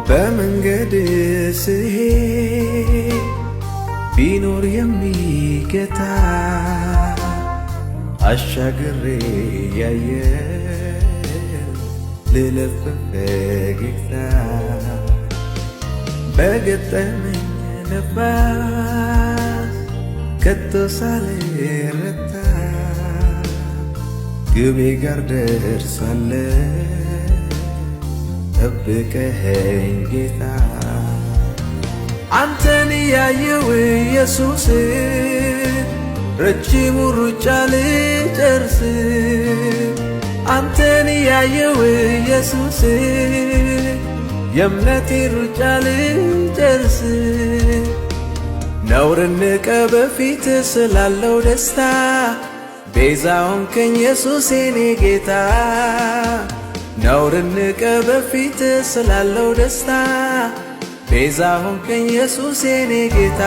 በመንገድ ስሄድ ቢኖር የሚገታ አሻግሬ ያየው ልለፍ በፈገግታ በገጠመኝ ነፋስ ከቶ ሳልረታ ግቤ ጋር ደርሳለሁ ጠብቀኸኝ ጌታ። አንተን ያየው ኢየሱስ ረጅሙ ሩጫ ልጨርስ አንተን ያየው ኢየሱስ የእምነቴ ሩጫ ልጨርስ ነውር ንቀ በፊት ስላለው ደስታ ቤዛ ሆንከኝ ኢየሱስ የኔ ጌታ ነውር ንቀ በፊት ስላለው ደስታ ቤዛ ሆንከኝ ኢየሱስ የኔ ጌታ